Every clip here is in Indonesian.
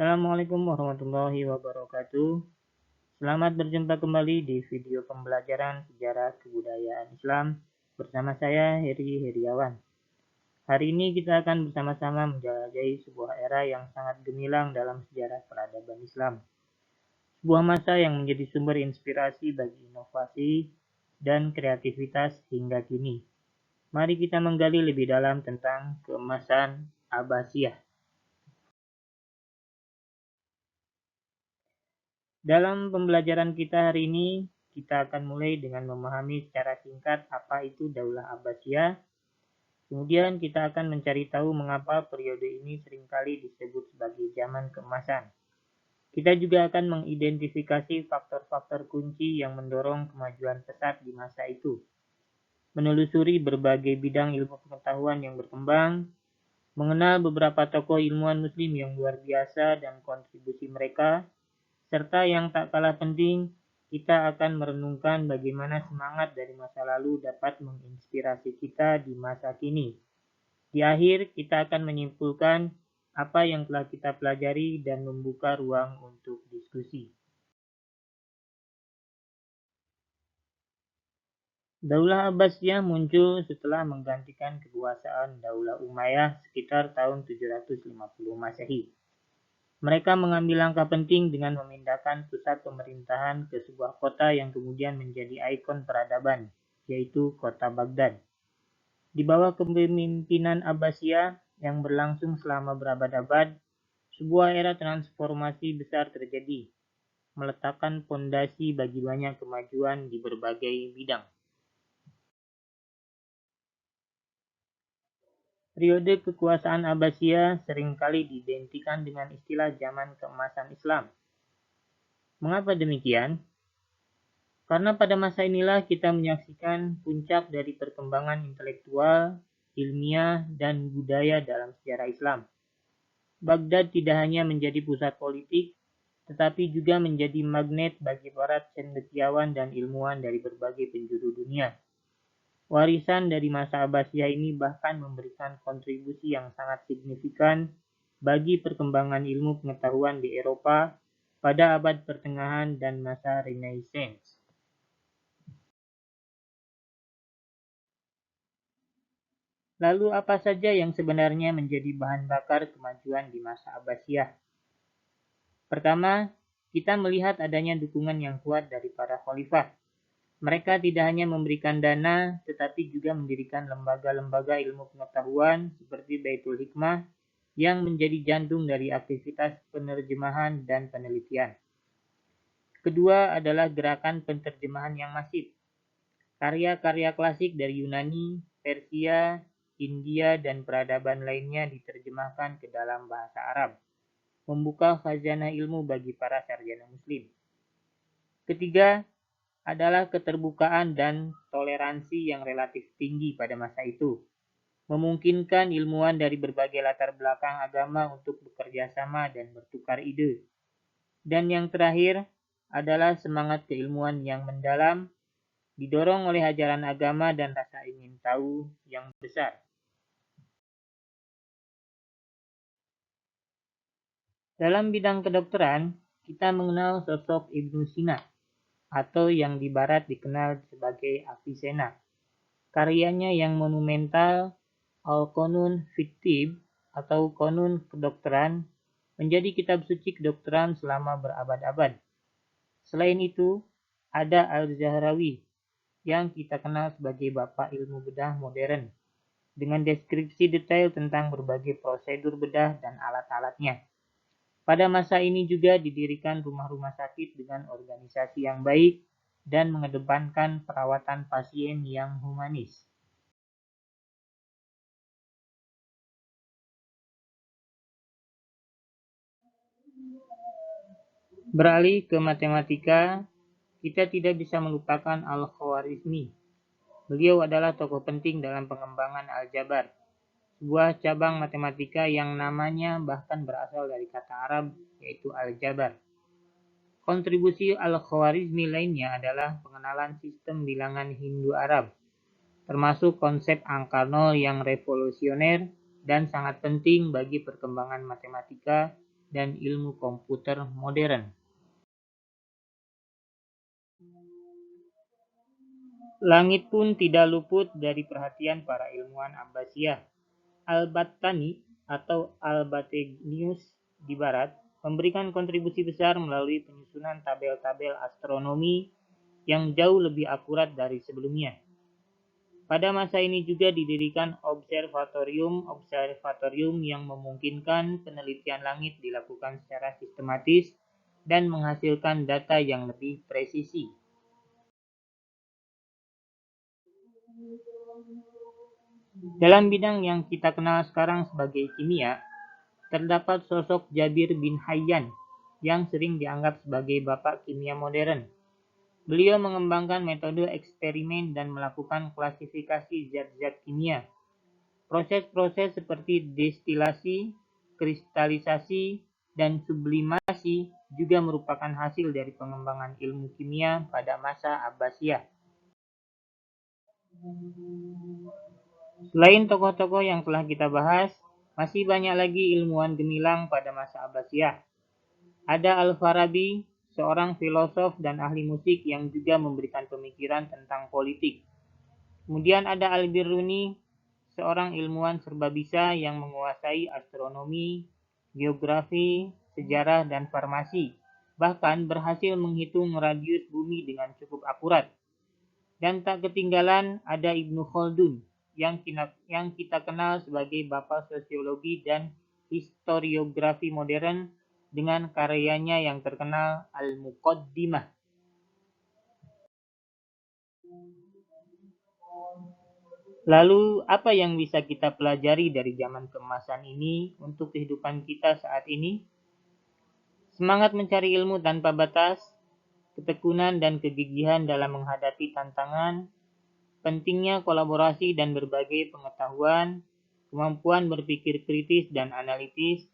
Assalamualaikum warahmatullahi wabarakatuh. Selamat berjumpa kembali di video pembelajaran sejarah kebudayaan Islam bersama saya Heri Heriawan. Hari ini kita akan bersama-sama menjelajahi sebuah era yang sangat gemilang dalam sejarah peradaban Islam. Sebuah masa yang menjadi sumber inspirasi bagi inovasi dan kreativitas hingga kini. Mari kita menggali lebih dalam tentang keemasan Abbasiyah. Dalam pembelajaran kita hari ini, kita akan mulai dengan memahami secara singkat apa itu Daulah Abbasiyah. Kemudian kita akan mencari tahu mengapa periode ini seringkali disebut sebagai zaman keemasan. Kita juga akan mengidentifikasi faktor-faktor kunci yang mendorong kemajuan pesat di masa itu. Menelusuri berbagai bidang ilmu pengetahuan yang berkembang, mengenal beberapa tokoh ilmuwan muslim yang luar biasa dan kontribusi mereka, serta yang tak kalah penting, kita akan merenungkan bagaimana semangat dari masa lalu dapat menginspirasi kita di masa kini. Di akhir, kita akan menyimpulkan apa yang telah kita pelajari dan membuka ruang untuk diskusi. Daulah Abbasiyah muncul setelah menggantikan kekuasaan Daulah Umayyah sekitar tahun 750 Masehi. Mereka mengambil langkah penting dengan memindahkan pusat pemerintahan ke sebuah kota yang kemudian menjadi ikon peradaban, yaitu kota Baghdad. Di bawah kepemimpinan Abbasiyah yang berlangsung selama berabad-abad, sebuah era transformasi besar terjadi, meletakkan fondasi bagi banyak kemajuan di berbagai bidang. Periode kekuasaan Abbasiyah seringkali diidentikan dengan istilah zaman keemasan Islam. Mengapa demikian? Karena pada masa inilah kita menyaksikan puncak dari perkembangan intelektual, ilmiah, dan budaya dalam sejarah Islam. Baghdad tidak hanya menjadi pusat politik, tetapi juga menjadi magnet bagi para cendekiawan dan ilmuwan dari berbagai penjuru dunia. Warisan dari masa Abbasiyah ini bahkan memberikan kontribusi yang sangat signifikan bagi perkembangan ilmu pengetahuan di Eropa pada abad pertengahan dan masa Renaissance. Lalu apa saja yang sebenarnya menjadi bahan bakar kemajuan di masa Abbasiyah? Pertama, kita melihat adanya dukungan yang kuat dari para khalifah. Mereka tidak hanya memberikan dana, tetapi juga mendirikan lembaga-lembaga ilmu pengetahuan seperti Baitul Hikmah yang menjadi jantung dari aktivitas penerjemahan dan penelitian. Kedua adalah gerakan penterjemahan yang masif. Karya-karya klasik dari Yunani, Persia, India, dan peradaban lainnya diterjemahkan ke dalam bahasa Arab, membuka khazanah ilmu bagi para sarjana muslim. Ketiga, adalah keterbukaan dan toleransi yang relatif tinggi pada masa itu, memungkinkan ilmuwan dari berbagai latar belakang agama untuk bekerja sama dan bertukar ide. Dan yang terakhir adalah semangat keilmuan yang mendalam, didorong oleh ajaran agama dan rasa ingin tahu yang besar. Dalam bidang kedokteran, kita mengenal sosok Ibnu Sina, atau yang di barat dikenal sebagai Avicenna. Karyanya yang monumental, Al-Qanun fit Tibb atau Konun Kedokteran, menjadi kitab suci kedokteran selama berabad-abad. Selain itu, ada Al-Zahrawi yang kita kenal sebagai bapak ilmu bedah modern, dengan deskripsi detail tentang berbagai prosedur bedah dan alat-alatnya. Pada masa ini juga didirikan rumah-rumah sakit dengan organisasi yang baik dan mengedepankan perawatan pasien yang humanis. Beralih ke matematika, kita tidak bisa melupakan Al-Khwarizmi. Beliau adalah tokoh penting dalam pengembangan aljabar, sebuah cabang matematika yang namanya bahkan berasal dari kata Arab, yaitu aljabar. Kontribusi Al-Khwarizmi lainnya adalah pengenalan sistem bilangan Hindu-Arab, termasuk konsep angka nol yang revolusioner dan sangat penting bagi perkembangan matematika dan ilmu komputer modern. Langit pun tidak luput dari perhatian para ilmuwan Abbasiyah. Al-Battani atau Al-Batenius di barat memberikan kontribusi besar melalui penyusunan tabel-tabel astronomi yang jauh lebih akurat dari sebelumnya. Pada masa ini juga didirikan observatorium yang memungkinkan penelitian langit dilakukan secara sistematis dan menghasilkan data yang lebih presisi. Dalam bidang yang kita kenal sekarang sebagai kimia, terdapat sosok Jabir bin Hayyan yang sering dianggap sebagai bapak kimia modern. Beliau mengembangkan metode eksperimen dan melakukan klasifikasi zat-zat kimia. Proses-proses seperti destilasi, kristalisasi, dan sublimasi juga merupakan hasil dari pengembangan ilmu kimia pada masa Abbasiyah. Selain tokoh-tokoh yang telah kita bahas, masih banyak lagi ilmuwan gemilang pada masa Abbasiyah. Ada Al-Farabi, seorang filosof dan ahli musik yang juga memberikan pemikiran tentang politik. Kemudian ada Al-Biruni, seorang ilmuwan serba bisa yang menguasai astronomi, geografi, sejarah, dan farmasi. Bahkan berhasil menghitung radius bumi dengan cukup akurat. Dan tak ketinggalan ada Ibnu Khaldun yang kita kenal sebagai bapak sosiologi dan historiografi modern dengan karyanya yang terkenal Al-Muqaddimah. Lalu, apa yang bisa kita pelajari dari zaman keemasan ini untuk kehidupan kita saat ini? Semangat mencari ilmu tanpa batas, ketekunan dan kegigihan dalam menghadapi tantangan, pentingnya kolaborasi dan berbagai pengetahuan, kemampuan berpikir kritis dan analitis,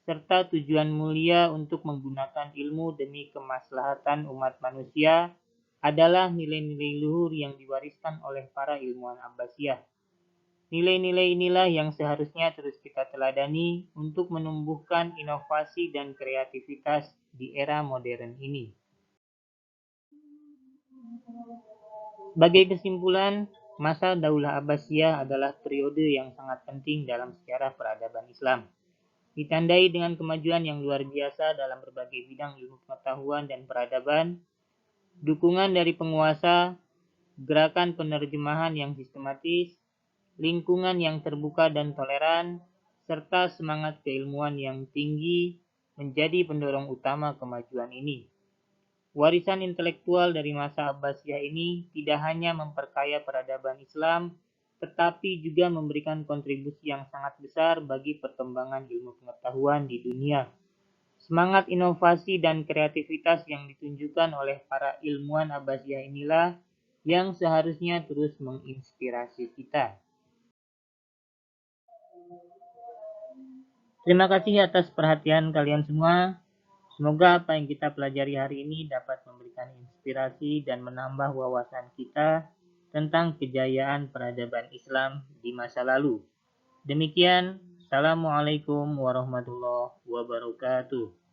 serta tujuan mulia untuk menggunakan ilmu demi kemaslahatan umat manusia adalah nilai-nilai luhur yang diwariskan oleh para ilmuwan Abbasiyah. Nilai-nilai inilah yang seharusnya terus kita teladani untuk menumbuhkan inovasi dan kreativitas di era modern ini. Sebagai kesimpulan, masa Daulah Abbasiyah adalah periode yang sangat penting dalam sejarah peradaban Islam. Ditandai dengan kemajuan yang luar biasa dalam berbagai bidang ilmu pengetahuan dan peradaban, dukungan dari penguasa, gerakan penerjemahan yang sistematis, lingkungan yang terbuka dan toleran, serta semangat keilmuan yang tinggi menjadi pendorong utama kemajuan ini. Warisan intelektual dari masa Abbasiyah ini tidak hanya memperkaya peradaban Islam, tetapi juga memberikan kontribusi yang sangat besar bagi perkembangan ilmu pengetahuan di dunia. Semangat inovasi dan kreativitas yang ditunjukkan oleh para ilmuwan Abbasiyah inilah yang seharusnya terus menginspirasi kita. Terima kasih atas perhatian kalian semua. Semoga apa yang kita pelajari hari ini dapat memberikan inspirasi dan menambah wawasan kita tentang kejayaan peradaban Islam di masa lalu. Demikian, Assalamualaikum warahmatullahi wabarakatuh.